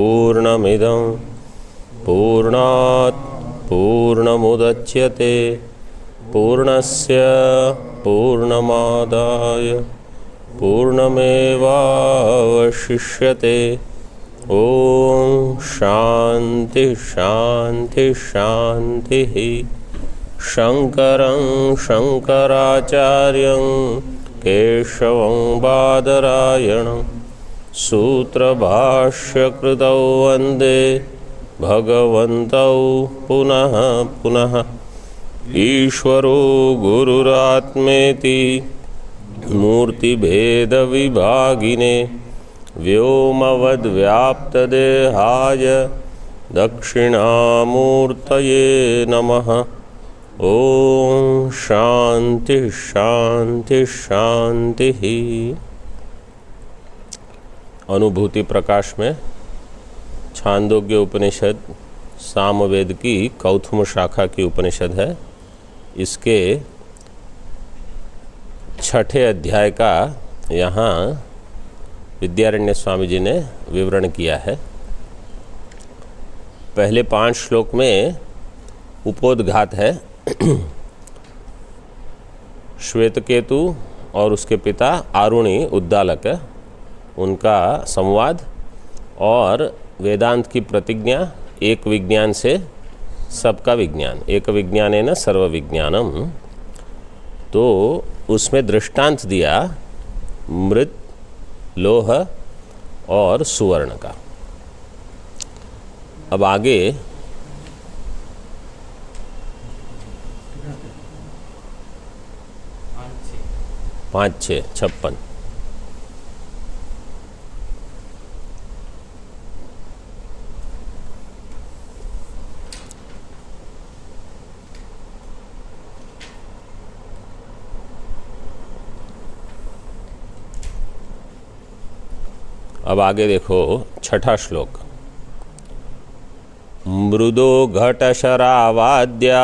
पूर्णमिदं पूर्णात् पूर्णमुदच्यते पूर्णस्य पूर्णमादाय पूर्णमेवावशिष्यते। ओम शांति शांति शांति। शंकरं शंकराचार्यं केशवं बादरायणं सूत्रभाष्यकृतौ वन्दे भगवन्तौ पुनः पुनः। ईश्वरो गुरुरात्मेति मूर्तिभेदविभागिने व्योमवद्व्याप्तदेहाय दक्षिणामूर्तये नमः। ओम शांति शांति शांति। अनुभूति प्रकाश में छांदोग्य उपनिषद सामवेद की कौथुम शाखा की उपनिषद है। इसके 6ठे अध्याय का यहाँ विद्यारण्य स्वामी जी ने विवरण किया है। पहले 5 श्लोक में उपोद्घात है। श्वेतकेतु और उसके पिता आरुणि उद्दालक उनका संवाद और वेदांत की प्रतिज्ञा, एक विज्ञान से सबका विज्ञान, एक विज्ञानेन सर्व विज्ञानम। तो उसमें दृष्टांत दिया मृत, लोह और सुवर्ण का। अब आगे 5, 6, 56। अब आगे देखो 6ठा श्लोक। मृदो घटशरावाद्या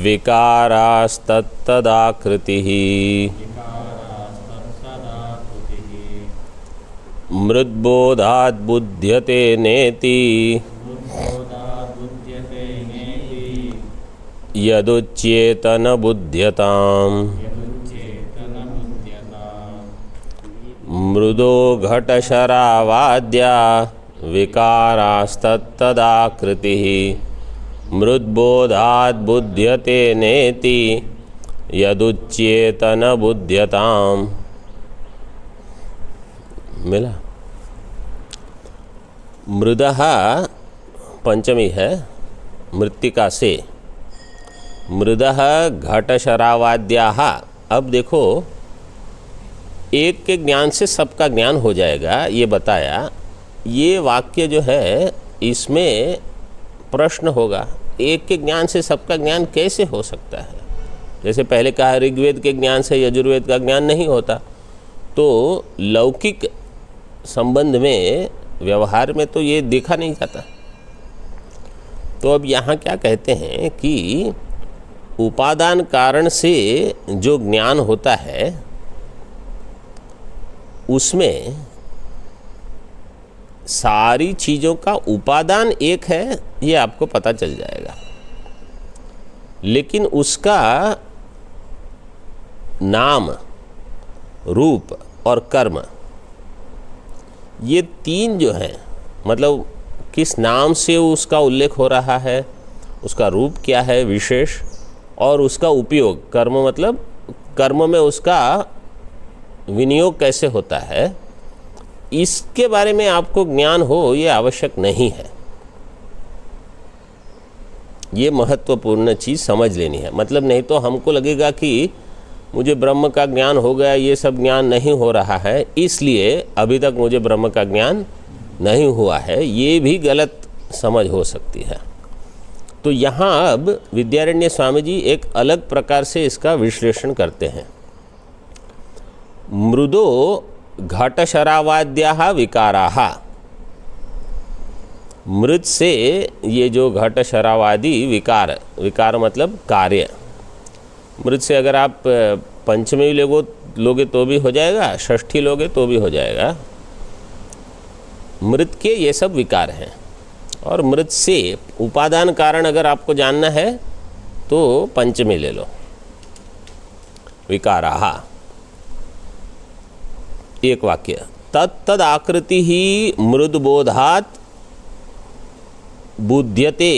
विकारास्तत्तदाकृतिः मृद्बोधात् बुध्यते नेति यदुच्येतन बुध्यताम्। मृदो घटशरावाद्या विकारास्तत्तदाकृतिः मृद्बोधात् बुध्यते नेति यदुच्येतन बुध्यताम्। मिला। मृदः पंचमी है, मृत्तिका से। मृदः घटशरावाद्याः। अब देखो, एक के ज्ञान से सबका ज्ञान हो जाएगा, ये बताया। ये वाक्य जो है इसमें प्रश्न होगा, एक के ज्ञान से सबका ज्ञान कैसे हो सकता है? जैसे पहले कहा ऋग्वेद के ज्ञान से यजुर्वेद का ज्ञान नहीं होता। तो लौकिक संबंध में, व्यवहार में तो ये देखा नहीं जाता। तो अब यहाँ क्या कहते हैं कि उपादान कारण से जो ज्ञान होता है उसमें सारी चीज़ों का उपादान एक है, ये आपको पता चल जाएगा। लेकिन उसका नाम, रूप और कर्म, ये 3 जो हैं, मतलब किस नाम से उसका उल्लेख हो रहा है, उसका रूप क्या है विशेष, और उसका उपयोग, कर्म मतलब कर्म में उसका विनियोग कैसे होता है, इसके बारे में आपको ज्ञान हो ये आवश्यक नहीं है। ये महत्वपूर्ण चीज़ समझ लेनी है। मतलब नहीं तो हमको लगेगा कि मुझे ब्रह्म का ज्ञान हो गया, ये सब ज्ञान नहीं हो रहा है, इसलिए अभी तक मुझे ब्रह्म का ज्ञान नहीं हुआ है। ये भी गलत समझ हो सकती है। तो यहाँ अब विद्यारण्य स्वामी जी एक अलग प्रकार से इसका विश्लेषण करते हैं। मृदो घटशरावाद्याः विकाराः। मृद से ये जो घटशरावादी विकार, विकार मतलब कार्य। मृद से अगर आप पंचमी लोगे तो भी हो जाएगा, षष्ठी लोगे तो भी हो जाएगा। मृत के ये सब विकार हैं। और मृत से उपादान कारण अगर आपको जानना है तो पंचमी ले लो, विकाराः। एक वाक्य, तत्तद आकृति ही मृदबोधात् बुध्यते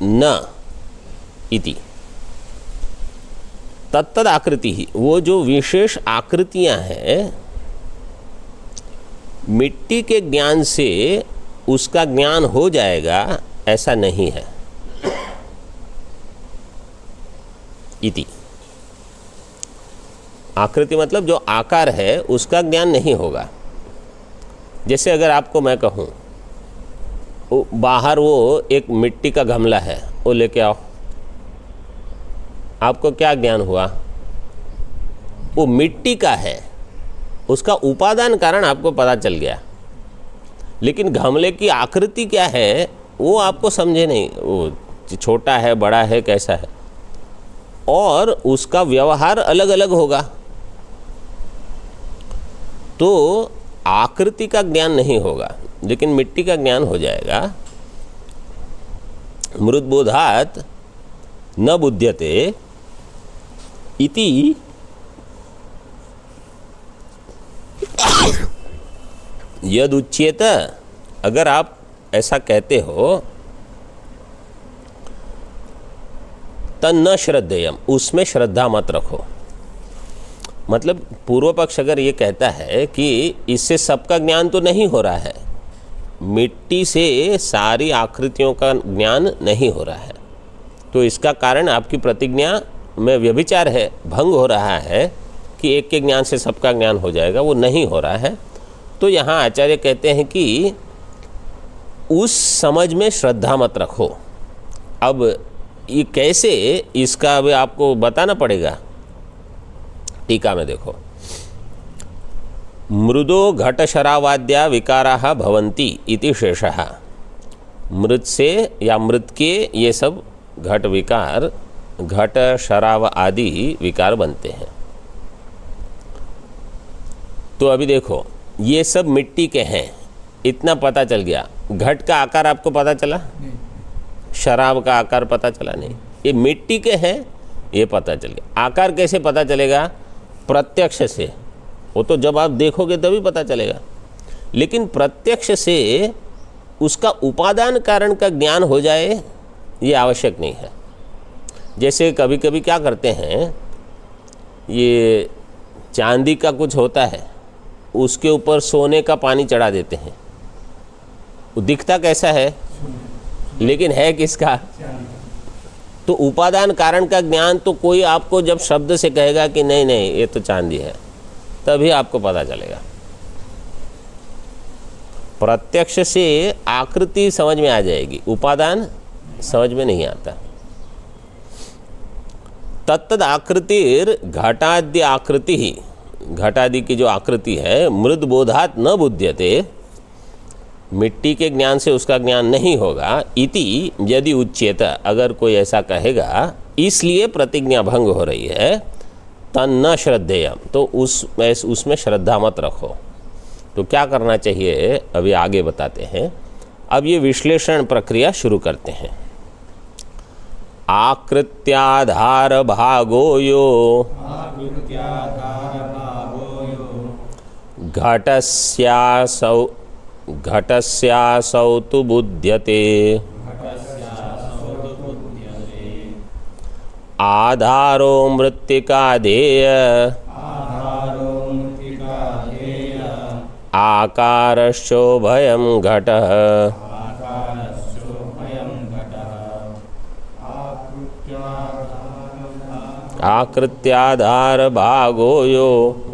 न इति। तत्तद आकृति ही, वो जो विशेष आकृतियां हैं, मिट्टी के ज्ञान से उसका ज्ञान हो जाएगा ऐसा नहीं है। इति, आकृति मतलब जो आकार है उसका ज्ञान नहीं होगा। जैसे अगर आपको मैं कहूँ बाहर वो एक मिट्टी का गमला है, वो लेके आओ, आपको क्या ज्ञान हुआ? वो मिट्टी का है, उसका उपादान कारण आपको पता चल गया, लेकिन गमले की आकृति क्या है वो आपको समझे नहीं, वो छोटा है, बड़ा है, कैसा है, और उसका व्यवहार अलग अलग होगा। तो आकृति का ज्ञान नहीं होगा, लेकिन मिट्टी का ज्ञान हो जाएगा। मृदबोधात् न बुध्यते इति यद उच्येत। अगर आप ऐसा कहते हो तन्न श्रद्धेयम, उसमें श्रद्धा मत रखो। मतलब पूर्व पक्ष अगर ये कहता है कि इससे सबका ज्ञान तो नहीं हो रहा है, मिट्टी से सारी आकृतियों का ज्ञान नहीं हो रहा है, तो इसका कारण आपकी प्रतिज्ञा में व्यभिचार है, भंग हो रहा है कि एक के ज्ञान से सबका ज्ञान हो जाएगा, वो नहीं हो रहा है। तो यहाँ आचार्य कहते हैं कि उस समझ में श्रद्धा मत रखो। अब ये कैसे, इसका अब आपको बताना पड़ेगा। टीका में देखो, मृदो घटशरावाद्या विकाराः भवन्ति इति शेषः। मृत से या मृत के ये सब घट विकार, घट शराव आदि विकार बनते हैं। तो अभी देखो, ये सब मिट्टी के हैं, इतना पता चल गया। घट का आकार आपको पता चला? शराब का आकार पता चला? नहीं। ये मिट्टी के हैं, ये पता चल गया। आकार कैसे पता चलेगा? प्रत्यक्ष से। वो तो जब आप देखोगे तभी पता चलेगा, लेकिन प्रत्यक्ष से उसका उपादान कारण का ज्ञान हो जाए ये आवश्यक नहीं है। जैसे कभी कभी क्या करते हैं, ये चांदी का कुछ होता है, उसके ऊपर सोने का पानी चढ़ा देते हैं, वो दिखता कैसा है, लेकिन है किसका? तो उपादान कारण का ज्ञान तो कोई आपको जब शब्द से कहेगा कि नहीं नहीं ये तो चांदी है, तभी आपको पता चलेगा। प्रत्यक्ष से आकृति समझ में आ जाएगी, उपादान समझ में नहीं आता। तत्तद आकृतिर घटाद्य आकृति ही, घटादि की जो आकृति है, मृद बोधात न बुध्यते, मिट्टी के ज्ञान से उसका ज्ञान नहीं होगा। इति यदि उच्येत, अगर कोई ऐसा कहेगा इसलिए प्रतिज्ञा भंग हो रही है, तन्न श्रद्धेयम, तो उसमें श्रद्धा मत रखो। तो क्या करना चाहिए अभी आगे बताते हैं। अब ये विश्लेषण प्रक्रिया शुरू करते हैं। आकृत्याधार भागो यो घटस्यासौ तु बुध्यते आधारो मृत्तिकाधेय आकारश्चोभयं घटः आकृत्याधार भागो यो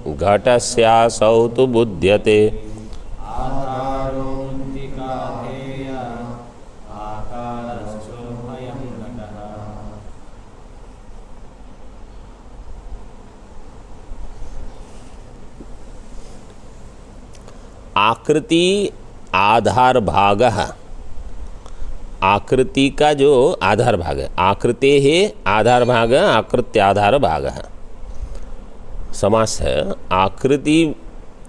घटस्यासौ तु बुध्यते। आकृति आधार भाग, आकृति का जो आधार भाग है, आकृते है आधार भाग, आकृत्याधार भाग है। समास है। आकृति,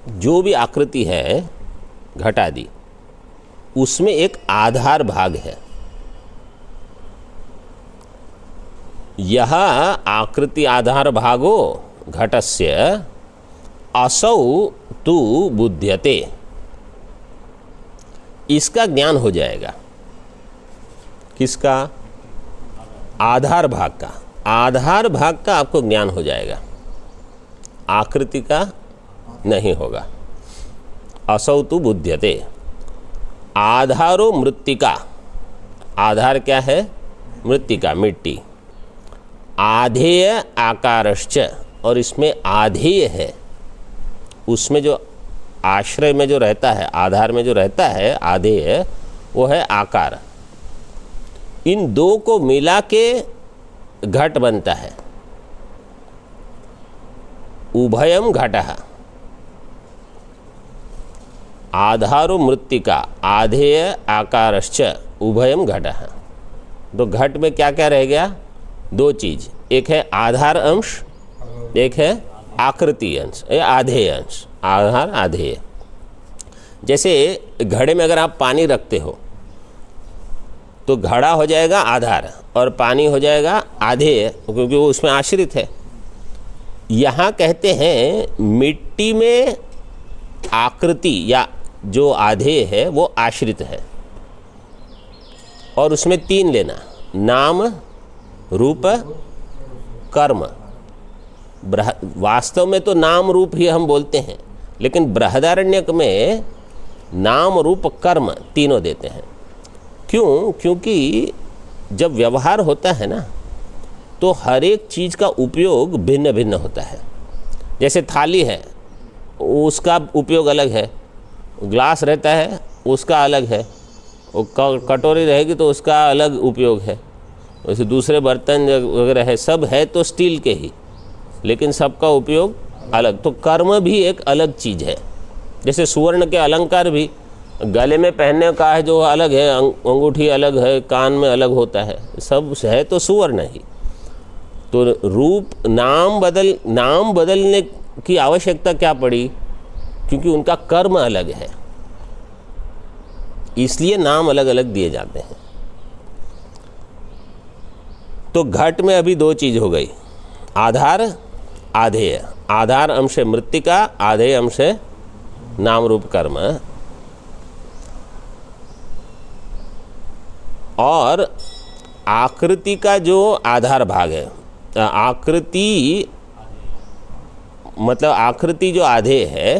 जो भी आकृति है घट आदि, उसमें एक आधार भाग है। यह आकृति आधार भागो घटस्य असौ तु बुध्यते, इसका ज्ञान हो जाएगा। किसका? आधार भाग का। आधार भाग का आपको ज्ञान हो जाएगा, आकृति का नहीं होगा। असौ तु बुध्यते। आधारो मृत्तिका, आधार क्या है? मृत्तिका, मिट्टी। आधेय आकारश्च, और इसमें आधेय है, उसमें जो आश्रय में जो रहता है, आधार में जो रहता है आधेय, वो है आकार। इन दो को मिला के घट बनता है। उभयम घटः, आधारो मृत्तिका आधेय आकारश्च उभयम घटः। तो घट में क्या क्या रह गया? दो चीज, एक है आधार अंश, एक है आकृति अंश या आधेय अंश। आधार आधेय, जैसे घड़े में अगर आप पानी रखते हो तो घड़ा हो जाएगा आधार और पानी हो जाएगा आधेय, क्योंकि वो उसमें आश्रित है। यहाँ कहते हैं मिट्टी में आकृति या जो आधेय है वो आश्रित है, और उसमें तीन लेना, नाम रूप कर्म। वास्तव में तो नाम रूप ही हम बोलते हैं, लेकिन बृहदारण्यक में नाम रूप कर्म तीनों देते हैं। क्यों? क्योंकि जब व्यवहार होता है ना, तो हर एक चीज़ का उपयोग भिन्न भिन्न होता है। जैसे थाली है, उसका उपयोग अलग है, ग्लास रहता है उसका अलग है, वो कटोरी रहेगी तो उसका अलग उपयोग है, वैसे दूसरे बर्तन वगैरह है, सब है तो स्टील के ही, लेकिन सबका उपयोग अलग। तो कर्म भी एक अलग चीज़ है। जैसे सुवर्ण के अलंकार भी गले में पहनने का है जो अलग है, अंगूठी अलग है, कान में अलग होता है, सब है तो सुवर्ण ही। तो रूप नाम बदलने की आवश्यकता क्या पड़ी? क्योंकि उनका कर्म अलग है, इसलिए नाम अलग अलग दिए जाते हैं। तो घट में अभी दो चीज हो गई, आधार आधेय। आधार अंश मृत्तिका, आधेय अंश नाम रूप कर्म। और आकृति का जो आधार भाग है, आकृति मतलब आकृति जो आधेय है,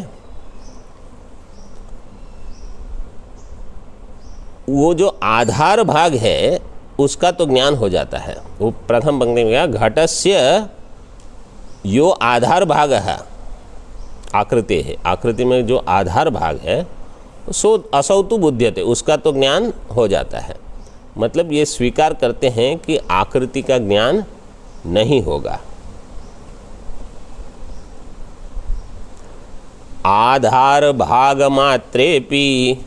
वो जो आधार भाग है उसका तो ज्ञान हो जाता है। वो प्रथम पंक्ति में गया, घटस्य यो आधार भाग है, आकृति है, आकृति में जो आधार भाग है सो असौ तु बुध्यते, उसका तो ज्ञान हो जाता है। मतलब ये स्वीकार करते हैं कि आकृति का ज्ञान नहीं होगा। आधार भाग मात्रेपि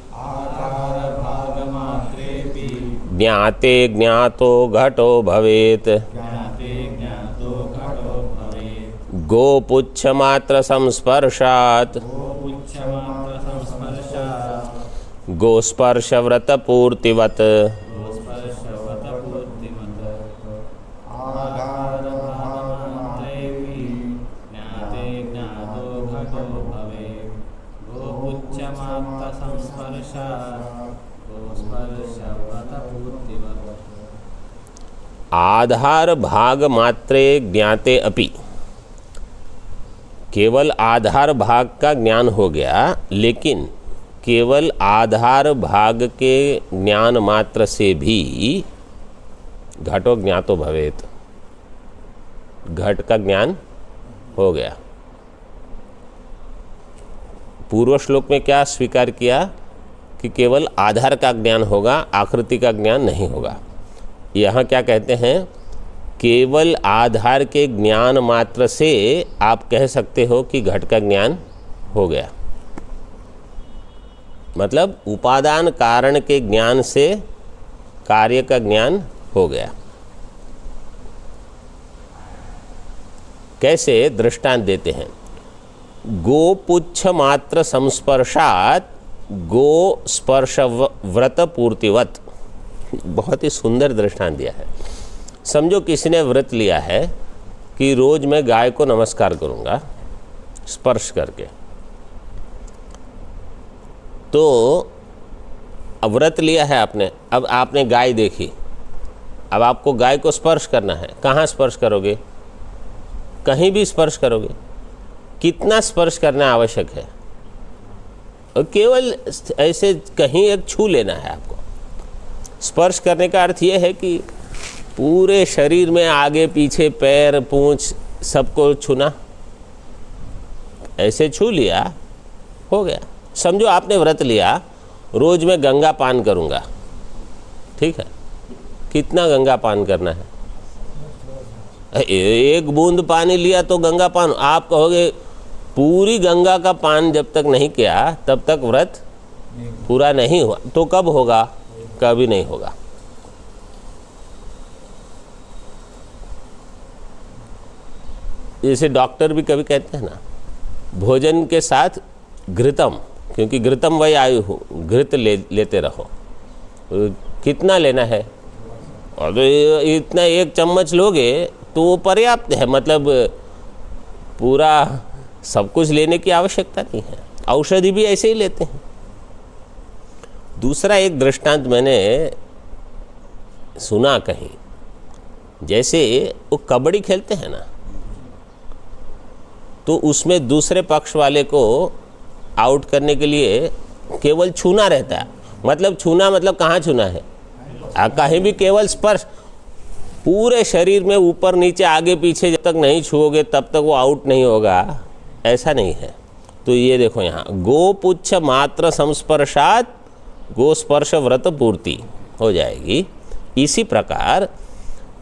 ज्ञाते ज्ञातो घटो भवेत्, गोपुच्छ मात्र संस्पर्शात् गोस्पर्श व्रत पूर्तिवत्। आधार भाग मात्रे ज्ञाते अपि, केवल आधार भाग का ज्ञान हो गया, लेकिन केवल आधार भाग के ज्ञान मात्र से भी घटो ज्ञातो भवेत, घट का ज्ञान हो गया। पूर्व श्लोक में क्या स्वीकार किया कि केवल आधार का ज्ञान होगा, आकृति का ज्ञान नहीं होगा। यहाँ क्या कहते हैं, केवल आधार के ज्ञान मात्र से आप कह सकते हो कि घट का ज्ञान हो गया। मतलब उपादान कारण के ज्ञान से कार्य का ज्ञान हो गया। कैसे दृष्टांत देते हैं, गोपुच्छ मात्र संस्पर्शात गो स्पर्श व्रत पूर्तिवत। बहुत ही सुंदर दृष्टांत दिया है। समझो किसी ने व्रत लिया है कि रोज मैं गाय को नमस्कार करूंगा स्पर्श करके, तो अब व्रत लिया है आपने, अब आपने गाय देखी, अब आपको गाय को स्पर्श करना है। कहाँ स्पर्श करोगे? कहीं भी स्पर्श करोगे। कितना स्पर्श करना आवश्यक है? और केवल ऐसे कहीं एक छू लेना है आपको। स्पर्श करने का अर्थ ये है कि पूरे शरीर में आगे पीछे पैर पूंछ सबको छूना। ऐसे छू लिया, हो गया। समझो आपने व्रत लिया, रोज मैं गंगा पान करूंगा, ठीक है। कितना गंगा पान करना है? एक बूंद पानी लिया तो गंगा पान। आप कहोगे पूरी गंगा का पान जब तक नहीं किया तब तक व्रत पूरा नहीं हुआ। तो कब होगा? कभी नहीं होगा। जैसे डॉक्टर भी कभी कहते हैं ना, भोजन के साथ घृतम, क्योंकि घृतम वही आयु हो, घृत लेते रहो। कितना लेना है? और इतना एक चम्मच लोगे तो वो पर्याप्त है, मतलब पूरा सब कुछ लेने की आवश्यकता नहीं है। औषधि भी ऐसे ही लेते हैं। दूसरा एक दृष्टांत मैंने सुना कहीं, जैसे वो कबड्डी खेलते हैं ना, तो उसमें दूसरे पक्ष वाले को आउट करने के लिए केवल छूना रहता है। मतलब छूना मतलब कहाँ छूना है? कहीं भी केवल स्पर्श। पूरे शरीर में ऊपर नीचे आगे पीछे जब तक नहीं छुओगे तब तक वो आउट नहीं होगा, ऐसा नहीं है। तो ये देखो यहाँ गोपुच्छ मात्र संस्पर्शात गो स्पर्श व्रत पूर्ति हो जाएगी। इसी प्रकार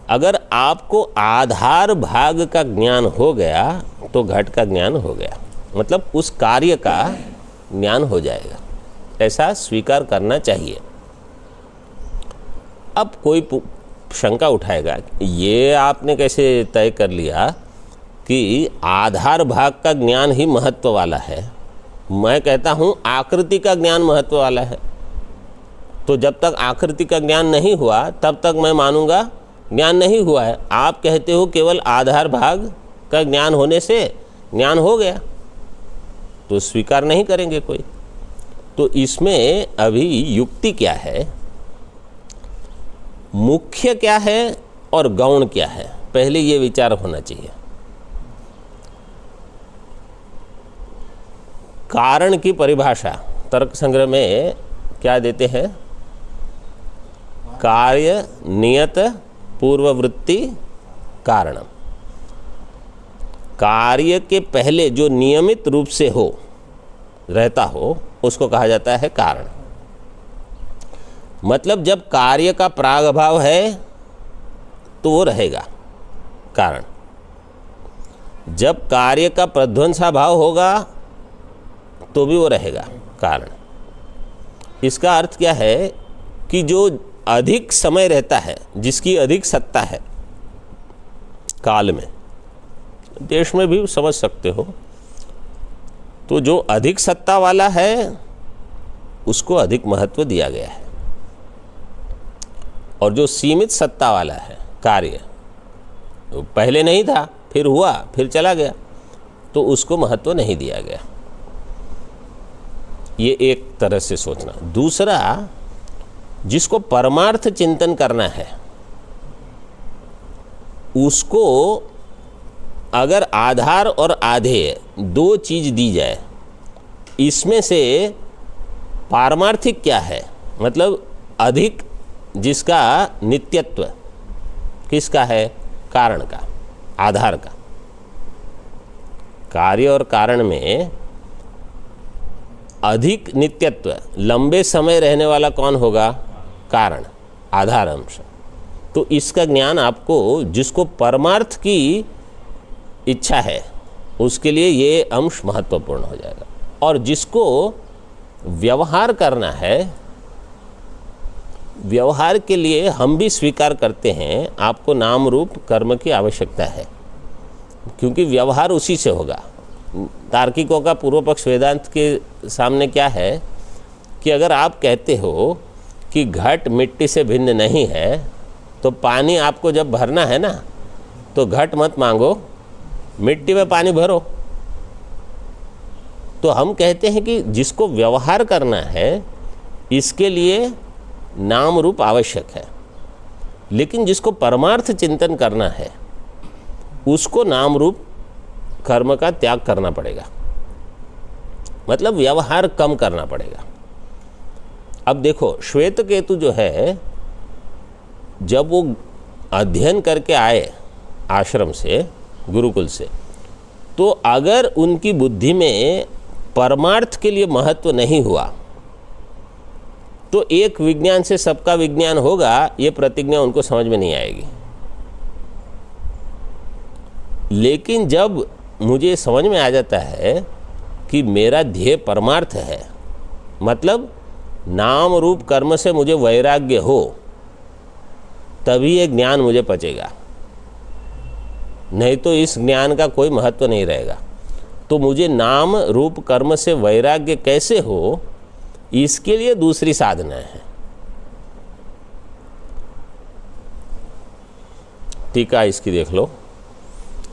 अगर आपको आधार भाग का ज्ञान हो गया तो घट का ज्ञान हो गया, मतलब उस कार्य का ज्ञान हो जाएगा। ऐसा स्वीकार करना चाहिए। अब कोई शंका उठाएगा, ये आपने कैसे तय कर लिया कि आधार भाग का ज्ञान ही महत्व वाला है? मैं कहता हूँ आकृति का ज्ञान महत्व वाला है। तो जब तक आकृति का ज्ञान नहीं हुआ तब तक मैं मानूंगा ज्ञान नहीं हुआ है। आप कहते हो केवल आधार भाग का ज्ञान होने से ज्ञान हो गया, तो स्वीकार नहीं करेंगे कोई। तो इसमें अभी युक्ति क्या है, मुख्य क्या है और गौण क्या है, पहले ये विचार होना चाहिए। कारण की परिभाषा तर्क संग्रह में क्या देते हैं? कार्य नियत पूर्ववृत्ति कारणम। कार्य के पहले जो नियमित रूप से हो रहता हो उसको कहा जाता है कारण। मतलब जब कार्य का प्रागभाव है तो वो रहेगा कारण। जब कार्य का प्रध्वंसा भाव होगा तो भी वो रहेगा कारण। इसका अर्थ क्या है कि जो अधिक समय रहता है, जिसकी अधिक सत्ता है काल में, देश में भी समझ सकते हो, तो जो अधिक सत्ता वाला है उसको अधिक महत्व दिया गया है। और जो सीमित सत्ता वाला है कार्य, पहले नहीं था फिर हुआ फिर चला गया, तो उसको महत्व नहीं दिया गया। ये एक तरह से सोचना। दूसरा, जिसको परमार्थ चिंतन करना है उसको अगर आधार और आधेय दो चीज दी जाए, इसमें से पारमार्थिक क्या है, मतलब अधिक जिसका नित्यत्व किसका है? कारण का, आधार का। कार्य और कारण में अधिक नित्यत्व, लंबे समय रहने वाला कौन होगा? कारण, आधार अंश। तो इसका ज्ञान आपको, जिसको परमार्थ की इच्छा है उसके लिए ये अंश महत्वपूर्ण हो जाएगा। और जिसको व्यवहार करना है, व्यवहार के लिए हम भी स्वीकार करते हैं आपको नाम रूप कर्म की आवश्यकता है, क्योंकि व्यवहार उसी से होगा। तार्किकों का पूर्व पक्ष वेदांत के सामने क्या है कि अगर आप कहते हो कि घट मिट्टी से भिन्न नहीं है, तो पानी आपको जब भरना है ना, तो घट मत मांगो, मिट्टी में पानी भरो। तो हम कहते हैं कि जिसको व्यवहार करना है इसके लिए नाम रूप आवश्यक है, लेकिन जिसको परमार्थ चिंतन करना है उसको नाम रूप कर्म का त्याग करना पड़ेगा, मतलब व्यवहार कम करना पड़ेगा। अब देखो, श्वेत केतु जो है, जब वो अध्ययन करके आए आश्रम से, गुरुकुल से, तो अगर उनकी बुद्धि में परमार्थ के लिए महत्व नहीं हुआ तो एक विज्ञान से सबका विज्ञान होगा, ये प्रतिज्ञा उनको समझ में नहीं आएगी। लेकिन जब मुझे समझ में आ जाता है कि मेरा ध्येय परमार्थ है, मतलब नाम रूप कर्म से मुझे वैराग्य हो, तभी ये ज्ञान मुझे पचेगा, नहीं तो इस ज्ञान का कोई महत्व नहीं रहेगा। तो मुझे नाम रूप कर्म से वैराग्य कैसे हो, इसके लिए दूसरी साधना है। टीका इसकी देख लो।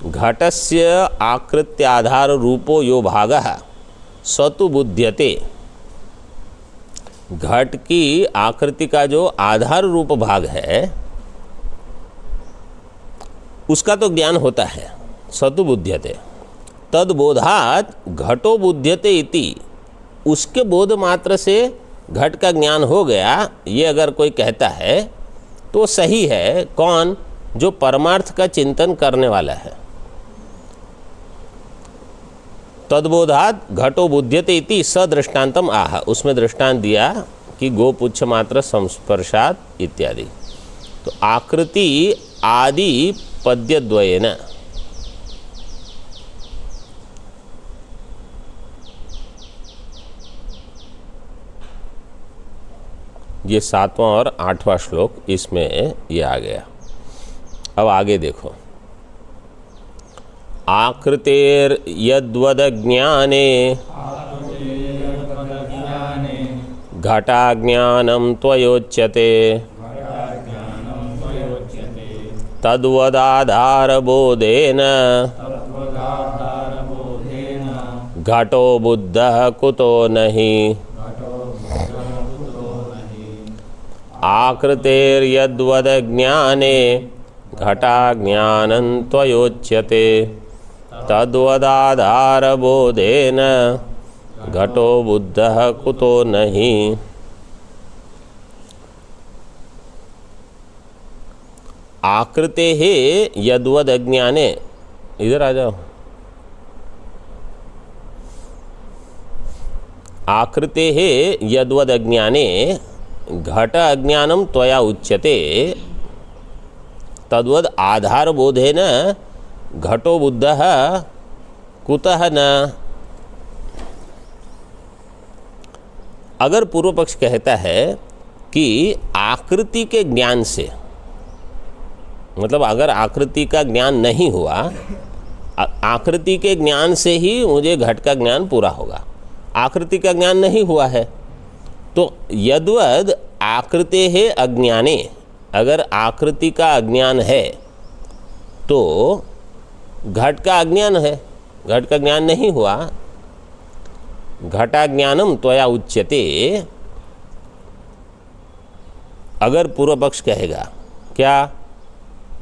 घटस्य आकृत्याधार रूपो यो भागः स तु बुध्यते। घट की आकृति का जो आधार रूप भाग है उसका तो ज्ञान होता है, स तु बुध्यते। तद बोधात घटो बुध्यते इति, उसके बोध मात्र से घट का ज्ञान हो गया, ये अगर कोई कहता है तो सही है। कौन? जो परमार्थ का चिंतन करने वाला है। तद्बोधात घटो बुध्यते इति स दृष्टान्तम आह, उसमें दृष्टांत दिया कि गोपुच्छ मात्र संस्पर्शात इत्यादि। तो आकृति आदि पद्यद्वयेन, ये 7वां और 8वां श्लोक, इसमें ये आ गया। अब आगे देखो। आकृतेर यद्वद ज्ञाने घटाज्ञानं त्वयोच्यते तद्वदाधारबोधेन घटो बुद्धः कुतो नहि। आकृतेर्यद्वद ज्ञाने घटाज्ञानं त्वयोच्यते तद्वदाधारबोधेन घटो बुद्धः कुतो नहि। आकृतेः यद्वद ज्ञाने, इधर आ जाओ। आकृतेः यद्वद ज्ञाने घट अज्ञानम त्वया उच्यते तद्वद आधार बोधेन घटो बुद्धः कुतः न। अगर पूर्व पक्ष कहता है कि आकृति के ज्ञान से, मतलब अगर आकृति का ज्ञान नहीं हुआ, आकृति के ज्ञान से ही मुझे घट का ज्ञान पूरा होगा, आकृति का ज्ञान नहीं हुआ है, तो यद्वद आकृते है अज्ञाने, अगर आकृति का अज्ञान है तो घट का अज्ञान है, घट का ज्ञान नहीं हुआ। घटाज्ञानम त्वया उच्यते, अगर पूर्व पक्ष कहेगा क्या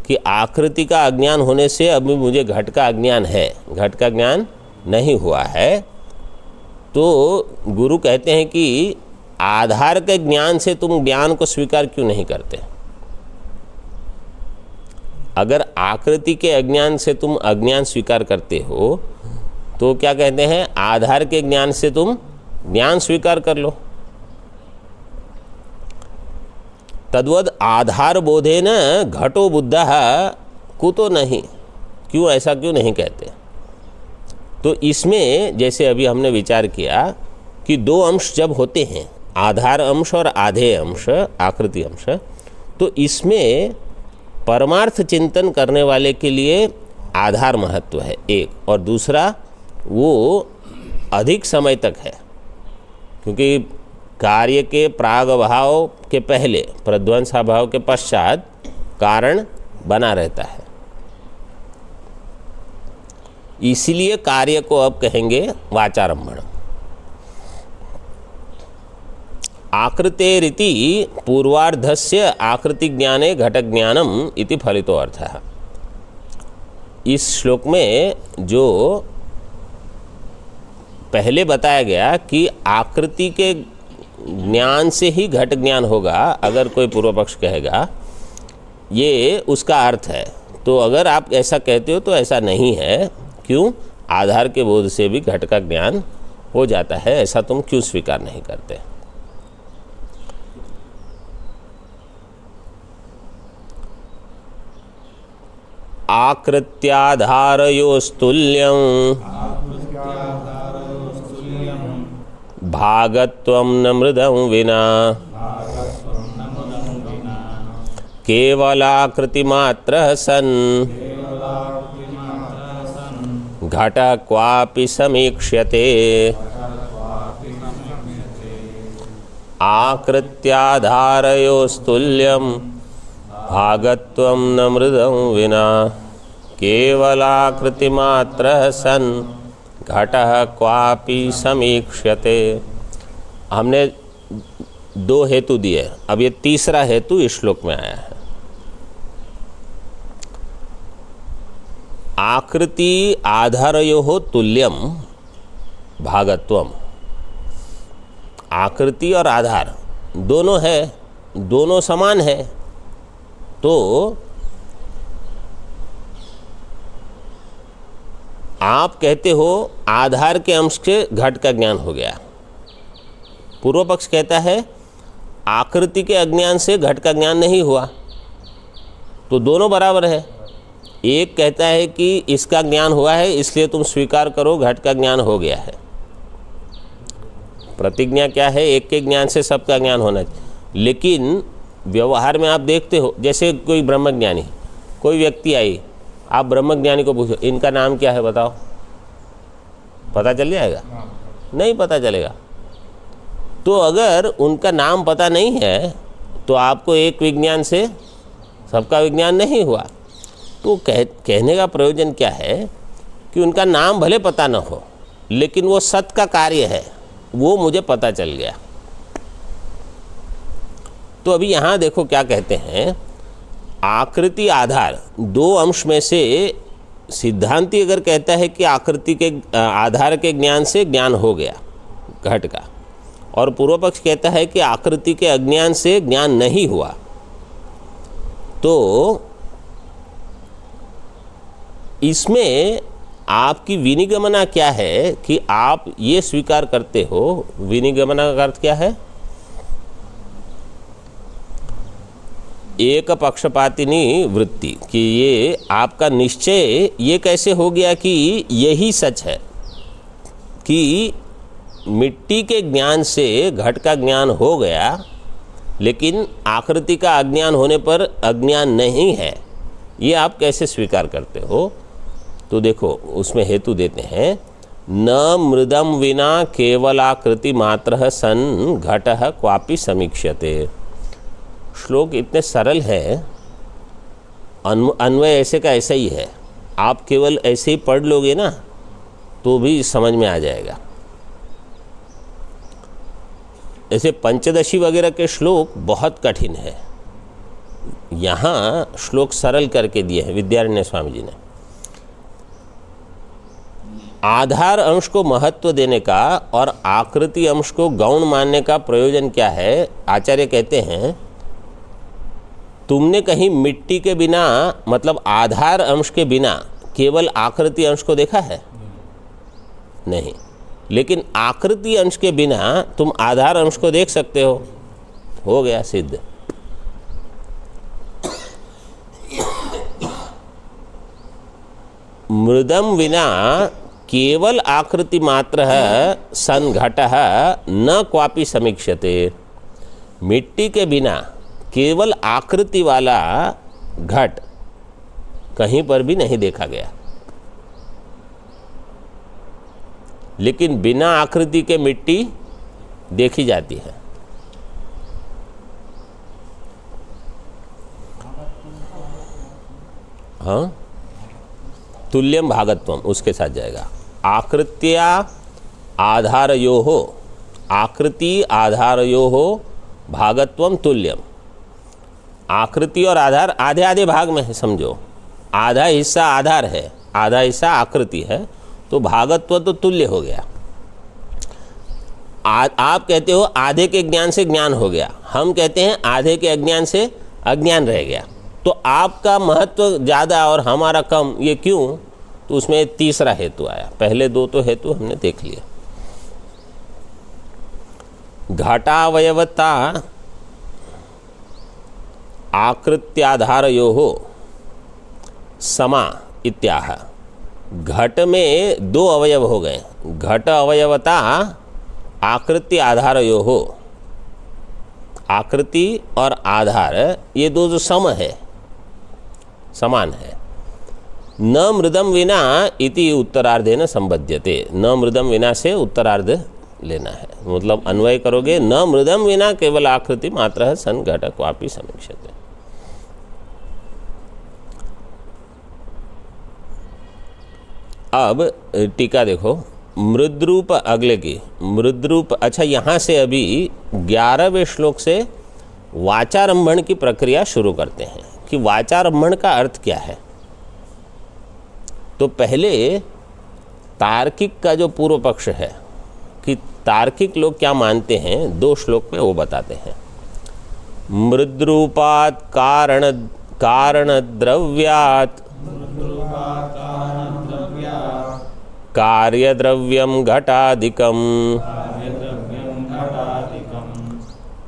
कि आकृति का अज्ञान होने से अभी मुझे घट का अज्ञान है, घट का ज्ञान नहीं हुआ है, तो गुरु कहते हैं कि आधार के ज्ञान से तुम ज्ञान को स्वीकार क्यों नहीं करते। अगर आकृति के अज्ञान से तुम अज्ञान स्वीकार करते हो तो क्या कहते हैं, आधार के ज्ञान से तुम ज्ञान स्वीकार कर लो। तद्वद आधार बोधे न घटो बुद्धः कुतो नहीं, क्यों ऐसा क्यों नहीं कहते। तो इसमें जैसे अभी हमने विचार किया कि दो अंश जब होते हैं, आधार अंश और आधेय अंश, आकृति अंश, तो इसमें परमार्थ चिंतन करने वाले के लिए आधार महत्व है एक, और दूसरा वो अधिक समय तक है, क्योंकि कार्य के प्रागभाव के पहले प्रध्वंसाभाव के पश्चात कारण बना रहता है। इसीलिए कार्य को अब कहेंगे वाचारंभण। आकृतेरिति पूर्वार्धस्य आकृति ज्ञाने घट ज्ञानम इति फलितो अर्थः। इस श्लोक में जो पहले बताया गया कि आकृति के ज्ञान से ही घट ज्ञान होगा, अगर कोई पूर्व पक्ष कहेगा, ये उसका अर्थ है। तो अगर आप ऐसा कहते हो तो ऐसा नहीं है। क्यों? आधार के बोध से भी घट का ज्ञान हो जाता है, ऐसा तुम क्यों स्वीकार नहीं करते? आकृत्याधारयोस्तुल्यं भागत्वं न मृदं विना केवलाकृतिमात्रः सन् घट क्वापि समीक्ष्यते। आकृत्याधारयोस्तुल्यं भागत्वं न मृदं विना केवलाकृतिमात्रः सन् घटः क्वापि समीक्ष्यते। हमने दो हेतु दिए, अब ये तीसरा हेतु इस श्लोक में आया है। आकृति आधारयोः तुल्यम भागत्वम। आकृति और आधार दोनों है, दोनों समान है। तो आप कहते हो आधार के अंश के घट का ज्ञान हो गया, पूर्व पक्ष कहता है आकृति के अज्ञान से घट का ज्ञान नहीं हुआ। तो दोनों बराबर है। एक कहता है कि इसका ज्ञान हुआ है इसलिए तुम स्वीकार करो घट का ज्ञान हो गया है। प्रतिज्ञा क्या है? एक के ज्ञान से सबका ज्ञान होना चाहिए। लेकिन व्यवहार में आप देखते हो, जैसे कोई ब्रह्मज्ञानी, कोई व्यक्ति आई, आप ब्रह्मज्ञानी को पूछो इनका नाम क्या है बताओ, पता चल जाएगा? नहीं पता चलेगा। तो अगर उनका नाम पता नहीं है तो आपको एक विज्ञान से सबका विज्ञान नहीं हुआ। तो कहने का प्रयोजन क्या है कि उनका नाम भले पता न हो, लेकिन वो सत का कार्य है, वो मुझे पता चल गया। तो अभी यहाँ देखो क्या कहते हैं, आकृति आधार दो अंश में से सिद्धांती अगर कहता है कि आकृति के आधार के ज्ञान से ज्ञान हो गया घट का, और पूर्व पक्ष कहता है कि आकृति के अज्ञान से ज्ञान नहीं हुआ, तो इसमें आपकी विनिगमना क्या है कि आप ये स्वीकार करते हो। विनिगमना का अर्थ क्या है? एक पक्षपातिनी वृत्ति, कि ये आपका निश्चय ये कैसे हो गया कि यही सच है कि मिट्टी के ज्ञान से घट का ज्ञान हो गया, लेकिन आकृति का अज्ञान होने पर अज्ञान नहीं है, ये आप कैसे स्वीकार करते हो? तो देखो उसमें हेतु देते हैं, न मृदम विना केवलाकृति मात्रः सन् घटः क्वापि समीक्ष्यते। श्लोक इतने सरल है, अन्वय ऐसे का ऐसा ही है। आप केवल ऐसे ही पढ़ लोगे ना तो भी समझ में आ जाएगा। ऐसे पंचदशी वगैरह के श्लोक बहुत कठिन है, यहाँ श्लोक सरल करके दिए हैं विद्यारण्य स्वामी जी ने। आधार अंश को महत्व देने का और आकृति अंश को गौण मानने का प्रयोजन क्या है? आचार्य कहते हैं, तुमने कहीं मिट्टी के बिना, मतलब आधार अंश के बिना केवल आकृति अंश को देखा है? नहीं। लेकिन आकृति अंश के बिना तुम आधार अंश को देख सकते हो गया सिद्ध। मृदम विना केवल आकृति मात्र सन घटः न क्वापि समीक्ष्यते। मिट्टी के बिना केवल आकृति वाला घट कहीं पर भी नहीं देखा गया। लेकिन बिना आकृति के मिट्टी देखी जाती है। हाँ, तुल्यम भागत्वम उसके साथ जाएगा। आकृत्या आधारयोः, आकृति आधारयोः भागत्वम तुल्यम। आकृति और आधार आधे आधे भाग में है, समझो। आधा हिस्सा आधार है, आधा हिस्सा आकृति है, तो भागत्व तो तुल्य हो गया। आप कहते हो आधे के ज्ञान से ज्ञान हो गया, हम कहते हैं आधे के अज्ञान से अज्ञान रह गया। तो आपका महत्व ज़्यादा और हमारा कम, ये क्यों? तो उसमें तीसरा हेतु आया। पहले दो तो हेतु हमने देख लिए। घटावयवता आकृत्याधारयोः समा इत्याह। घट में दो अवयव हो गए, घट अवयवता आकृति आधारयोः। आकृति और आधार ये दो जो सम है, समान है। न मृदम विना इति उत्तरार्धेन संबध्यते। न मृदम विना से उत्तरार्ध लेना है, मतलब अन्वय करोगे न मृदम विना केवल आकृति मात्र सन घटक वापि समीक्षते। अब टीका देखो, मृद्रूप अगले की मृद्रूप। अच्छा, यहाँ से अभी 11वें श्लोक से वाचारंभण की प्रक्रिया शुरू करते हैं कि वाचारंभण का अर्थ क्या है। तो पहले तार्किक का जो पूर्व पक्ष है कि तार्किक लोग क्या मानते हैं, 2 श्लोक में वो बताते हैं। मृद्रूपात कारण द्रव्यात कार्यद्रव्यम घटादिकम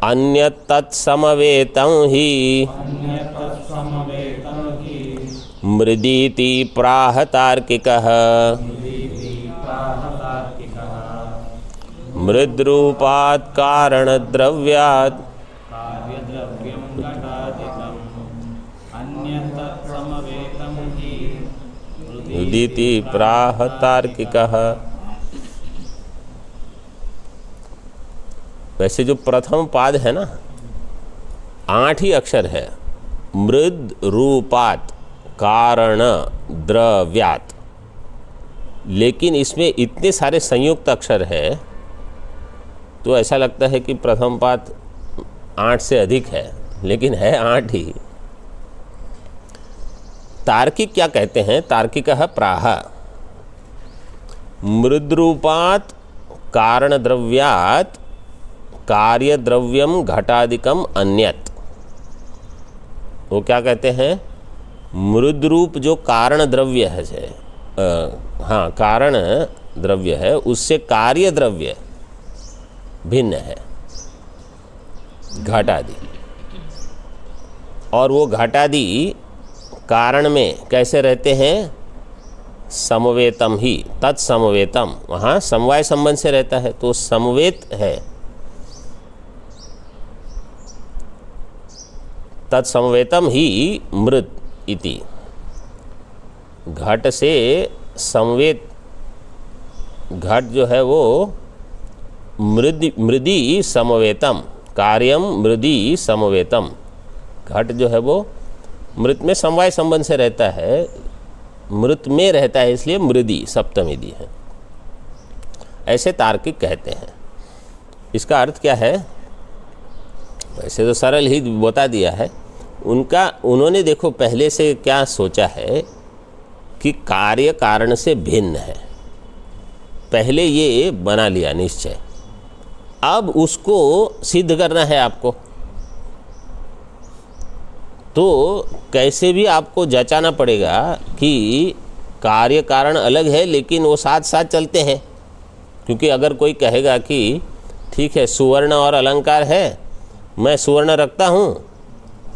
अन्यत् तत्समवेतं हि मृदीति प्राह तार्किकः। मृद्रूपात् कारणद्रव्यात् मृदीति प्राह तार्किकः। वैसे जो प्रथम पाद है ना, 8 ही अक्षर है। मृद रूपात कारण द्रव्यात, लेकिन इसमें इतने सारे संयुक्त अक्षर है तो ऐसा लगता है कि प्रथम पाद 8 से अधिक है, लेकिन है 8 ही। तार्किक क्या कहते हैं? तार्किकः प्राह मृद्रूपात कारण द्रव्यात कार्य द्रव्यम घटादिकम अन्यत। वो क्या कहते हैं? मृद्रूप जो कारण द्रव्य है, हाँ कारण द्रव्य है, उससे कार्य द्रव्य भिन्न है, घटादि। और वो घटादि कारण में कैसे रहते हैं? समवेतम ही, तत्समवेतम, वहाँ समवाय संबंध से रहता है, तो समवेत है। तत्समवेतम ही मृत इति। घट से समवेत, घट जो है वो मृदी समवेतम, कार्यम मृदी समवेतम। घट जो है वो मृत में समवाय संबंध से रहता है, मृत में रहता है, इसलिए मृदी सप्तमी दी है। ऐसे तार्किक कहते हैं। इसका अर्थ क्या है? वैसे तो सरल ही बता दिया है। उन्होंने देखो पहले से क्या सोचा है कि कार्य कारण से भिन्न है, पहले ये बना लिया निश्चय। अब उसको सिद्ध करना है आपको, तो कैसे भी आपको जचाना पड़ेगा कि कार्य कारण अलग है लेकिन वो साथ साथ चलते हैं। क्योंकि अगर कोई कहेगा कि ठीक है सुवर्ण और अलंकार है, मैं सुवर्ण रखता हूँ,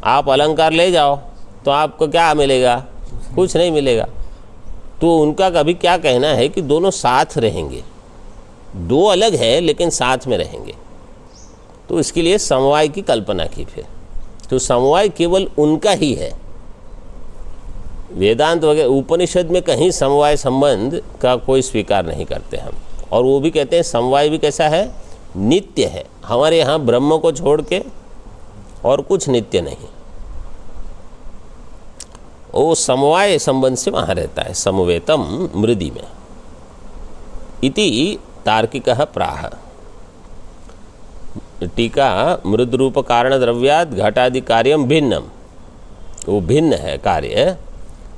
आप अलंकार ले जाओ, तो आपको क्या मिलेगा? कुछ नहीं मिलेगा। तो उनका कभी क्या कहना है कि दोनों साथ रहेंगे, दो अलग है लेकिन साथ में रहेंगे। तो इसके लिए समवाय की कल्पना की। फिर तो समवाय केवल उनका ही है। वेदांत वगैरह उपनिषद में कहीं समवाय संबंध का कोई स्वीकार नहीं करते हम। और वो भी कहते हैं समवाय भी कैसा है, नित्य है। हमारे यहाँ ब्रह्म को छोड़ के और कुछ नित्य नहीं, वो समवाय संबंध से वहाँ रहता है, समवेतम मृदि में। इति तार्किकः प्राह। टीका मृद रूप कारण द्रव्याद घटादि कार्यम भिन्नम, वो भिन्न है कार्य।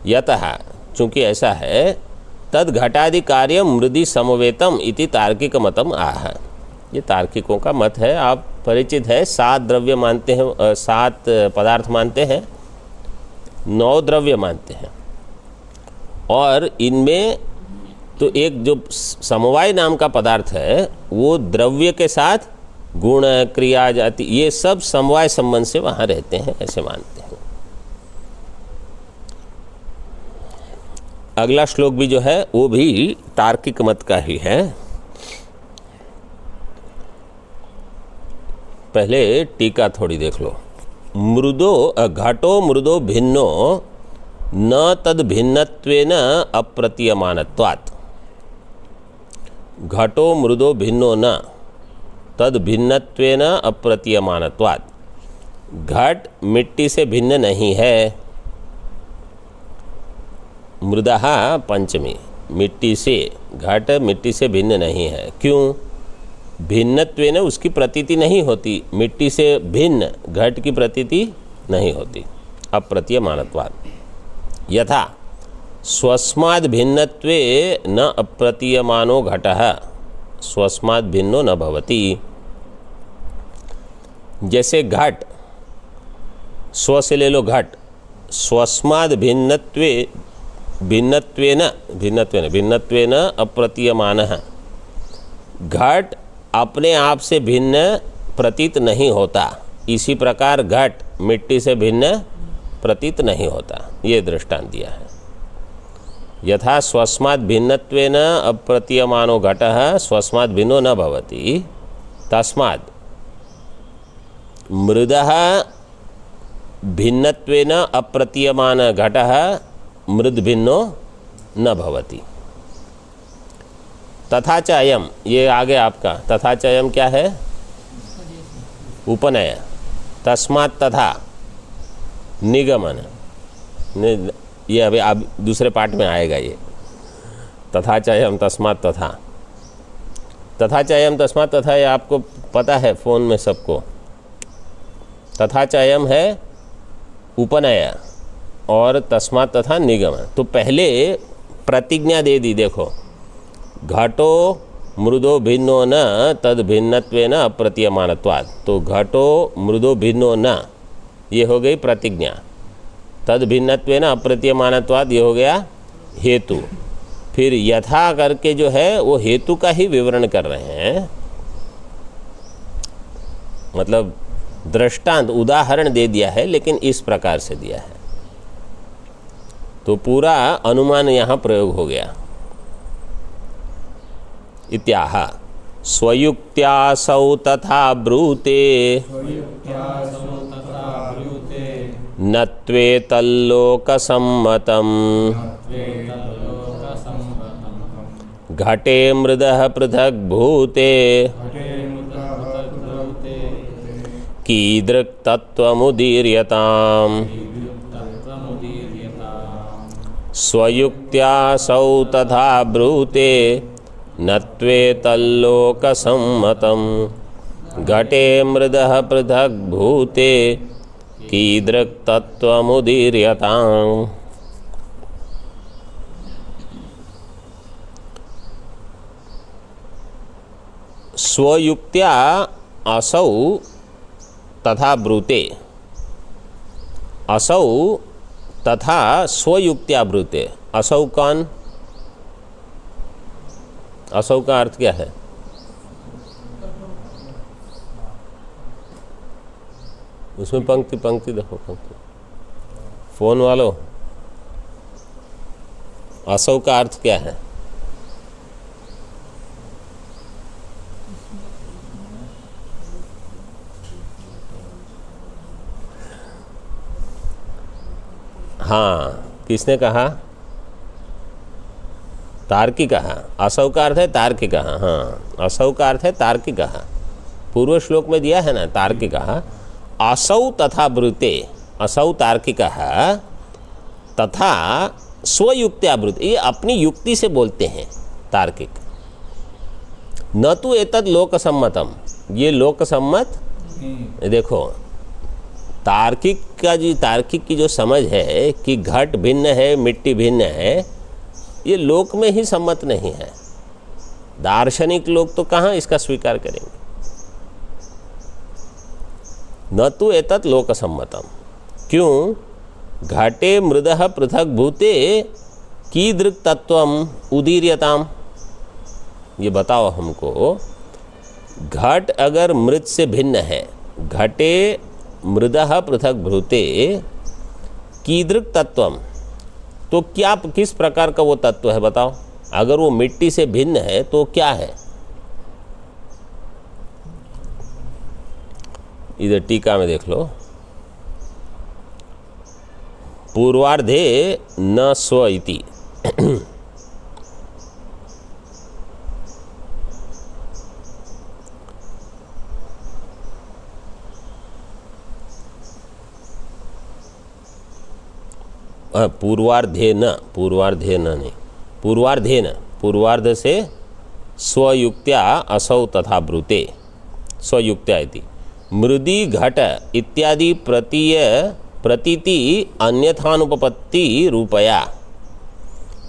यतः चूँकि ऐसा है, तद घटादि कार्यम मृदि समवेतम इति तार्किक मतम आह। ये तार्किकों का मत है, आप परिचित है। 7 द्रव्य मानते हैं, 7 पदार्थ मानते हैं, 9 द्रव्य मानते हैं। और इनमें तो एक जो समवाय नाम का पदार्थ है, वो द्रव्य के साथ गुण क्रिया जाति ये सब समवाय संबंध से वहाँ रहते हैं, ऐसे मानते हैं। अगला श्लोक भी जो है वो भी तार्किक मत का ही है। पहले टीका थोड़ी देख लो। घटो मृदो भिन्नो न तद भिन्नत्वेन अप्रतीयमानत्वात्। घटो मृदो भिन्नो न तद भिन्नत्वेन अप्रतीयमानत्वात्। घट मिट्टी से भिन्न नहीं है। मृदः पंचमी, मिट्टी से, घट मिट्टी से भिन्न नहीं है। क्यों? भिन्नत्वेन उसकी प्रतीति नहीं होती, मिट्टी से भिन्न घट की प्रतीति नहीं होती। अप्रतीयमानत्वात्। यथा स्वस्माद् भिन्नत्वे न अप्रतीयमानो घटः स्वस्माद् भिन्नो न भवति। जैसे घट, स्व से ले लो घट, स्वस्माद् भिन्नत्वेन अप्रतीयमानः। घट अपने आप से भिन्न प्रतीत नहीं होता, इसी प्रकार घट मिट्टी से भिन्न प्रतीत नहीं होता। ये दृष्टांत दिया है। यथा स्वस्मात् भिन्नत्वेन अप्रतीयमानो घटः स्वस्मात् भिन्नो न भवति, तस्मात् मृदः भिन्नत्वेन अप्रतीयमान घटः मृद भिन्नो न भवति। तथा च अयम, ये आगे आपका तथा च अयम क्या है? उपनय। तस्मात् तथा निगमन, ये अभी आप दूसरे पार्ट में आएगा। ये तथा च अयम तस्मात् तथा, तथा च अयम तस्मात् तथा, ये आपको पता है फ़ोन में सबको। तथा च अयम है उपनय और तस्मात् तथा निगमन। तो पहले प्रतिज्ञा दे दी, देखो, घटो मृदो भिन्नो न तद भिन्नत्वेन अप्रतीयमानत्वात्। तो घटो मृदो भिन्नो न, ये हो गई प्रतिज्ञा। तद भिन्नत्वेन अप्रतीयमानत्वात्, ये हो गया हेतु। फिर यथा करके जो है वो हेतु का ही विवरण कर रहे हैं, मतलब दृष्टांत उदाहरण दे दिया है, लेकिन इस प्रकार से दिया है। तो पूरा अनुमान यहाँ प्रयोग हो गया। इत्याह स्वयुक्त्यासौ तथा ब्रूते नत्वे तल्लोकसम्मतम् घटे मृदः पृथक् भूते कीदृक् तत्त्वमुदीर्यताम् स्वयुक्त्यासौ तथा ब्रूते नत्वे तल्लोकसम्मतम् घटे मृदः पृथक् भूते कीदृक् तत्त्वमुदीर्यताम्। स्वयुक्त्या असौ तथा ब्रूते, असौ तथा स्वयुक्त्या ब्रूते। असौ कौन? असौ का अर्थ क्या है? उसमें पंक्ति पंक्ति देखो, पंक्ति। फोन वालों, असौ का अर्थ क्या है? हाँ, किसने कहा? तार्किकः, असौ का अर्थ है तार्किकः। हाँ, असौ का अर्थ है तार्किकः। पूर्व श्लोक में दिया है ना तार्किकः। असौ तथा ब्रूते, असौ तार्किकः तथा स्वयुक्त्या ब्रूते, ये अपनी युक्ति से बोलते हैं तार्किक। न तो एतद लोकसम्मतम, ये लोकसम्मत। देखो तार्किक की जो समझ है कि घट भिन्न है, मिट्टी भिन्न है, ये लोक में ही सम्मत नहीं है। दार्शनिक लोग तो कहाँ इसका स्वीकार करेंगे। न तो एतत् लोकसम्मतम, क्यों? घटे मृदः पृथक भूते कीदृक् तत्वम उदीर्यताम। ये बताओ हमको, घट अगर मृत से भिन्न है, घटे मृदः पृथक भूते कीदृक् तत्वम, तो क्या, किस प्रकार का वो तत्व है बताओ। अगर वो मिट्टी से भिन्न है तो क्या है? इधर टीका में देख लो, पूर्वार्धे न स्व इति। पूर्वार्धे न नहीं, पूर्वार्धेन, पूर्वार्ध से स्वयुक्त्या असौ तथा ब्रूते, स्वयुक्त्या इति। मृदी घट इत्यादि प्रतीति अन्यथानुपपत्ति रूपया।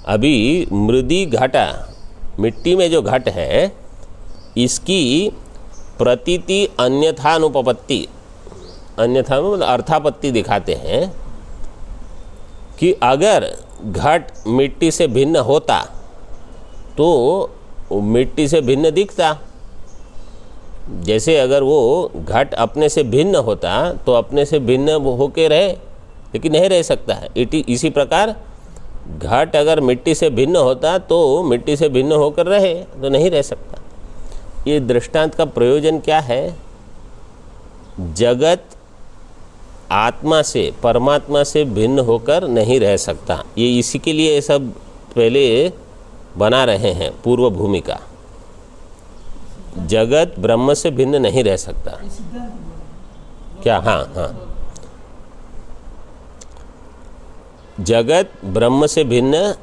अभी मृदी घट, मिट्टी में जो घट है, इसकी प्रतीति अन्यथानुपपत्ति, अन्यथा मतलब अर्थापत्ति दिखाते हैं कि अगर घट मिट्टी से भिन्न होता तो मिट्टी से भिन्न दिखता। जैसे अगर वो घट अपने से भिन्न होता तो अपने से भिन्न होके रहे, लेकिन नहीं रह सकता है। इसी प्रकार घट अगर मिट्टी से भिन्न होता तो मिट्टी से भिन्न होकर रहे, तो नहीं रह सकता। ये दृष्टांत का प्रयोजन क्या है? जगत आत्मा से, परमात्मा से भिन्न होकर नहीं रह सकता। ये इसी के लिए ये सब पहले बना रहे हैं पूर्व भूमिका। जगत ब्रह्म से भिन्न नहीं रह सकता। क्या? हाँ, जगत ब्रह्म से भिन्न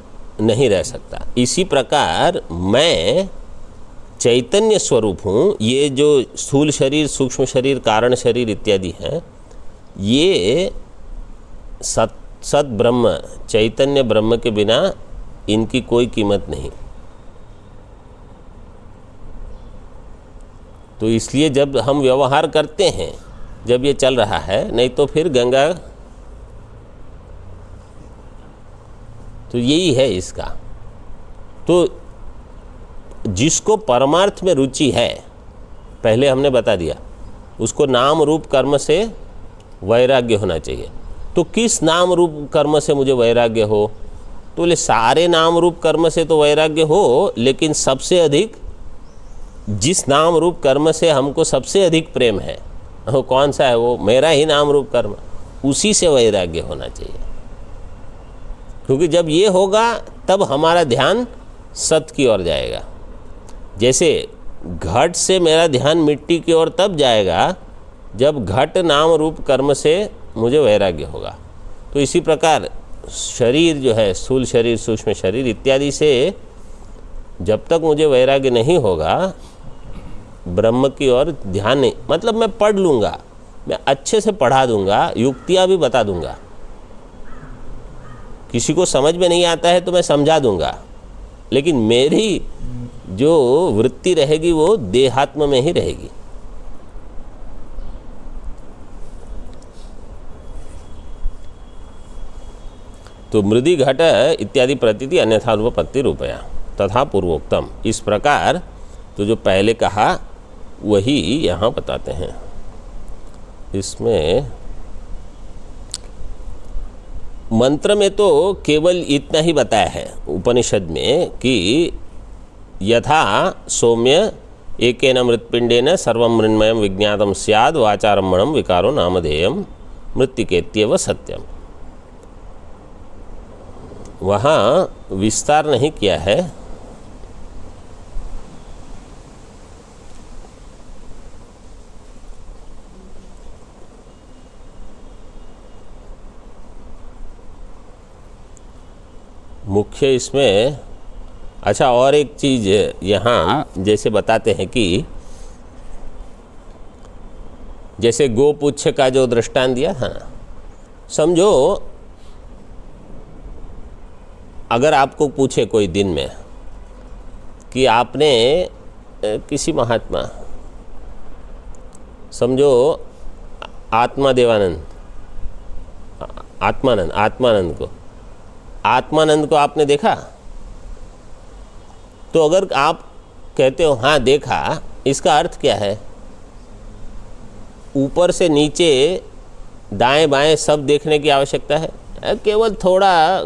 नहीं रह सकता। इसी प्रकार मैं चैतन्य स्वरूप हूँ। ये जो स्थूल शरीर, सूक्ष्म शरीर, कारण शरीर इत्यादि हैं, ये सत ब्रह्म, चैतन्य ब्रह्म के बिना इनकी कोई कीमत नहीं। तो इसलिए जब हम व्यवहार करते हैं, जब ये चल रहा है, नहीं तो फिर गंगा, तो यही है इसका। तो जिसको परमार्थ में रुचि है, पहले हमने बता दिया, उसको नाम रूप कर्म से वैराग्य होना चाहिए। तो किस नाम रूप कर्म से मुझे वैराग्य हो? तो बोले सारे नाम रूप कर्म से तो वैराग्य हो, लेकिन सबसे अधिक जिस नाम रूप कर्म से हमको सबसे अधिक प्रेम है, वो कौन सा है? वो मेरा ही नाम रूप कर्म, उसी से वैराग्य होना चाहिए। क्योंकि जब ये होगा तब हमारा ध्यान सत की ओर जाएगा। जैसे घट से मेरा ध्यान मिट्टी की ओर तब जाएगा जब घट नाम रूप कर्म से मुझे वैराग्य होगा। तो इसी प्रकार शरीर जो है, स्थूल शरीर, सूक्ष्म शरीर इत्यादि से जब तक मुझे वैराग्य नहीं होगा, ब्रह्म की ओर ध्यान नहीं। मतलब मैं पढ़ लूँगा, मैं अच्छे से पढ़ा दूँगा, युक्तियाँ भी बता दूँगा, किसी को समझ में नहीं आता है तो मैं समझा दूँगा, लेकिन मेरी जो वृत्ति रहेगी वो देहात्म में ही रहेगी। तो मृदी घट इत्यादि प्रतीति अन्यथा रूपपत्ति रूपया तथा पूर्वोक्तम। इस प्रकार तो जो पहले कहा वही यहाँ बताते हैं। इसमें मंत्र में तो केवल इतना ही बताया है उपनिषद में कि यथा सौम्य एकेन मृत्पिंडेन सर्वं मृण्मयं विज्ञातम स्याद वाचारम्भणं विकारो नामधेयम मृत्तिकेत्येव सत्यम। वहाँ विस्तार नहीं किया है, मुख्य इसमें अच्छा और एक चीज़ यहाँ जैसे बताते हैं कि जैसे गोपुच्छ का जो दृष्टांत दिया था ना, समझो अगर आपको पूछे कोई दिन में कि आपने किसी महात्मा, समझो आत्मानंद को आपने देखा, तो अगर आप कहते हो हाँ देखा, इसका अर्थ क्या है? ऊपर से नीचे दाएं बाएं सब देखने की आवश्यकता है? केवल थोड़ा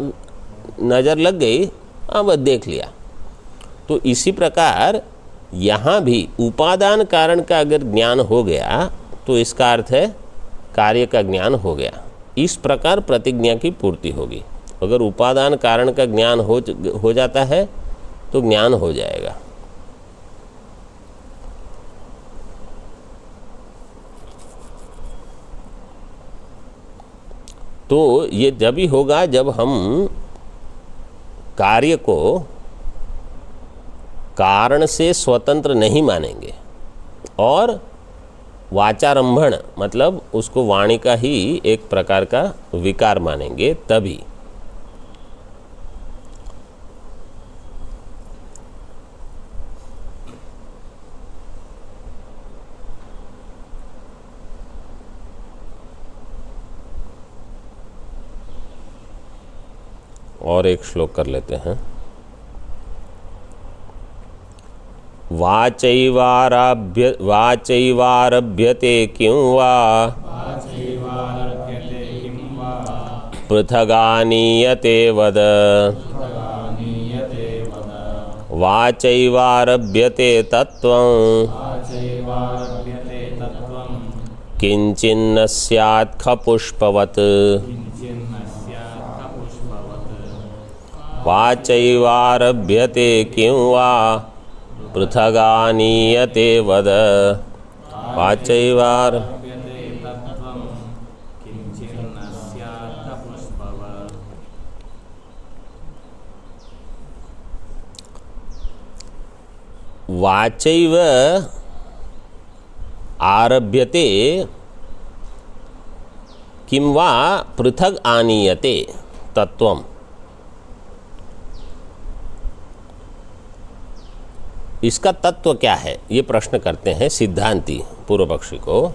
नज़र लग गई, हाँ बस देख लिया। तो इसी प्रकार यहाँ भी उपादान कारण का अगर ज्ञान हो गया तो इसका अर्थ है कार्य का ज्ञान हो गया। इस प्रकार प्रतिज्ञा की पूर्ति होगी। अगर उपादान कारण का ज्ञान हो जाता है तो ज्ञान हो जाएगा। तो ये जब ही होगा जब हम कार्य को कारण से स्वतंत्र नहीं मानेंगे और वाचारंभण मतलब उसको वाणी का ही एक प्रकार का विकार मानेंगे, तभी। और एक श्लोक कर लेते हैं। वाचैवारभ्यते किं वा पृथगानीयते वद। वाचैवारभ्यते तत्त्वं किंचिन्न स्यात् खपुष्पवत्। वाचैवारभ्यते किं वा पृथगानीयते वद। वाचैवार वाचैव आरभ्यते किं वा पृथग आनीयते तत्वम्। इसका तत्व क्या है, ये प्रश्न करते हैं सिद्धांती पूर्व पक्षी को,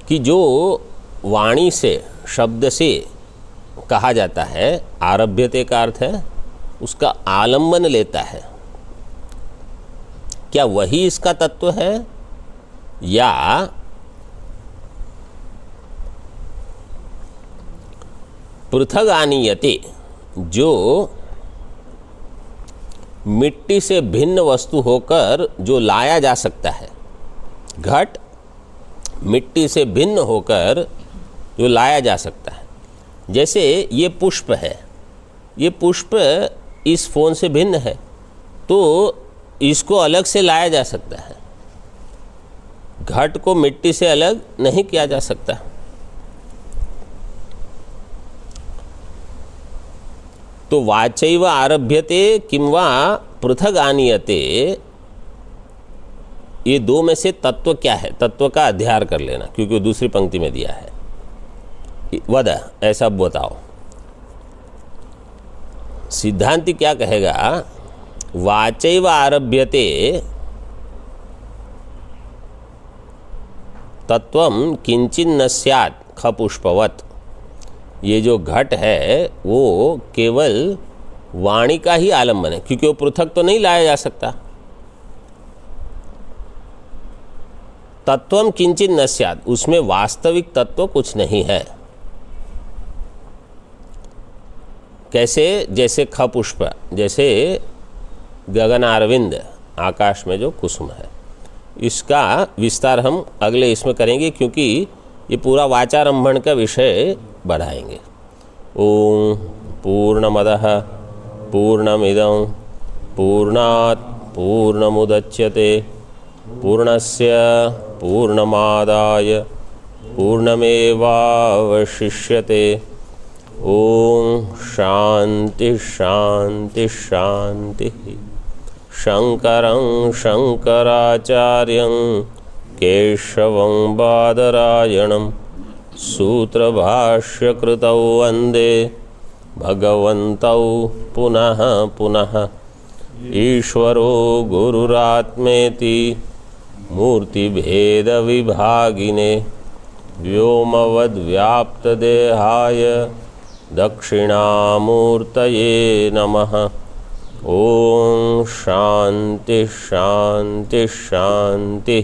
कि जो वाणी से शब्द से कहा जाता है, आरभ्यते का अर्थ है उसका आलंबन लेता है, क्या वही इसका तत्व है या पृथग आनीयते जो मिट्टी से भिन्न वस्तु होकर जो लाया जा सकता है। घट मिट्टी से भिन्न होकर जो लाया जा सकता है। जैसे ये पुष्प है, ये पुष्प इस फोन से भिन्न है तो इसको अलग से लाया जा सकता है। घट को मिट्टी से अलग नहीं किया जा सकता। तो वाचैव आरभ्यते किं वा पृथग आनीयते, ये दो में से तत्व क्या है, तत्व का अध्ययन कर लेना, क्योंकि वो दूसरी पंक्ति में दिया है। वद, ऐसा बताओ। सिद्धांति क्या कहेगा, वाचैव आरभ्यते तत्वं किंचिन न स्यात् खपुष्पवत्। ये जो घट है वो केवल वाणी का ही आलम्बन है, क्योंकि वो पृथक तो नहीं लाया जा सकता। तत्वम किंचित न स्यात्, उसमें वास्तविक तत्व कुछ नहीं है। कैसे? जैसे खपुष्प, जैसे गगनारविंद, आकाश में जो कुसुम है। इसका विस्तार हम अगले इसमें करेंगे, क्योंकि ये पूरा वाचारंभण का विषय बढ़ाएंगे। ओम पूर्णमदः पूर्णमिदं पूर्णात् पूर्णमुदच्यते पूर्णस्य पूर्णमादाय पूर्णमेवावशिष्यते। ओम शांति शांति शांति। शंकरं शंकराचार्यं केशवं बादरायणं सूत्रभाष्यकृतौ वन्दे भगवन्तौ पुनः पुनः। ईश्वरो गुरुरात्मेति मूर्तिभेदविभागिने व्योमवद्व्याप्तदेहाय दक्षिणामूर्तये नमः। ओम शांति शांति शांति।